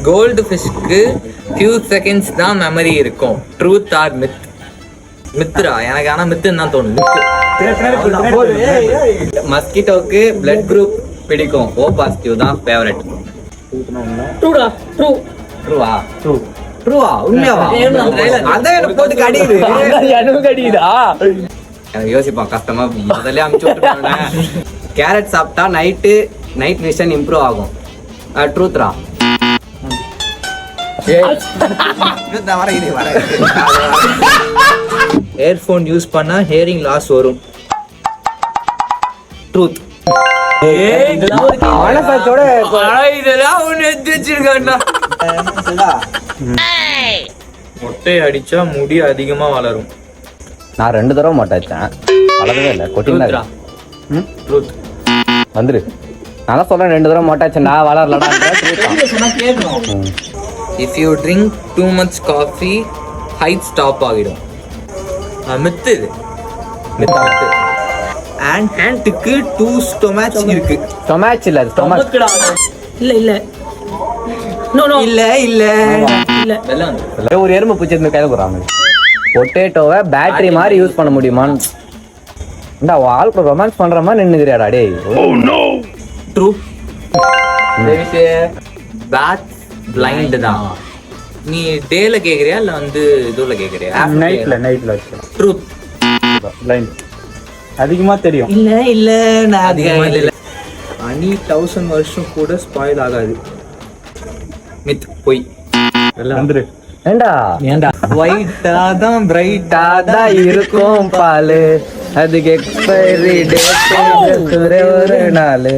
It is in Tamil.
கோல்டு ஃபிஷ்க்கு ஃபியூ செகண்ட்ஸ் தான் மெமரி இருக்கும். Truth or myth? மித்ரா எனக்கு, ஆனா மித்துன்னு தான் தோணுது. மஸ்கிட்டோக்கு பிளட் குரூப் பிடிக்கும். ஓ பாசிட்டிவ் தான் ஃபேவரட். ட்ரூவா? ட்ரூவா? உண்மையாவா? அதான் எனக்கு போட்டு கடிக்குது. எனக்கு யோசிப்பான் கஷ்டமா. முதல்ல அமுச்சு விட்டு கேரட் சாப்பிட்டா நைட் விஷன் இம்ப்ரூவ் ஆகும். ட்ரூத்ரா? இயர்ஃபோன் யூஸ் பண்ணா ஹியரிங் லாஸ் வரும். ட்ரூத்? மொட்டை அடிச்சா முடி அதிகமா வளரும். நான் 2 தடவை மொட்டை அடிச்சேன், வளரவே இல்லை. கொட்டிங்களா? ட்ரூத் வந்துரு. நான் சொல்றேன் 2 தடவை மொட்டை அடிச்சேன், நான் வளரலடா. If you drink too much coffee height stop ஆகிடும். மித்து இது. மித்து. ஹேண்ட்க்கு 2 ஸ்டொமேச் இருக்கு. ஸ்டொமேச் இல்ல, ஸ்டொமக் இல்ல இல்ல நோ நோ இல்ல இல்ல இல்ல. இல்ல ஒரு எறும்பு பூச்சி இருந்து கையில போறாங்க. பொட்டேட்டோவை பேட்டரி மாதிரி யூஸ் பண்ண முடியுமான்னு இந்த வாழ்க்கை ரொமான்ஸ் பண்ற மாதிரி நின்னுக்கிறியாடா டேய். ட்ரூ. பேட் பிளைண்ட் தான். நீ டேல கேக்குறியா இல்ல வந்து இதுல கேக்குறியா? நைட்ல ட்ரூத். பிளைண்ட் அதிகமா தெரியும். இல்ல இல்ல நான் அதிகமா இல்ல. அனி 1000 வருஷம் கூட ஸ்பாயில் ஆகாது. மித். பொய். வந்துரு. ஏண்டா ஒயிட்டா தான் பிரைட்டா தான் இருக்கும் பாலு, அதுக்கு எக்ஸ்பைரி டேட் ஒரே ஒரு நாள்.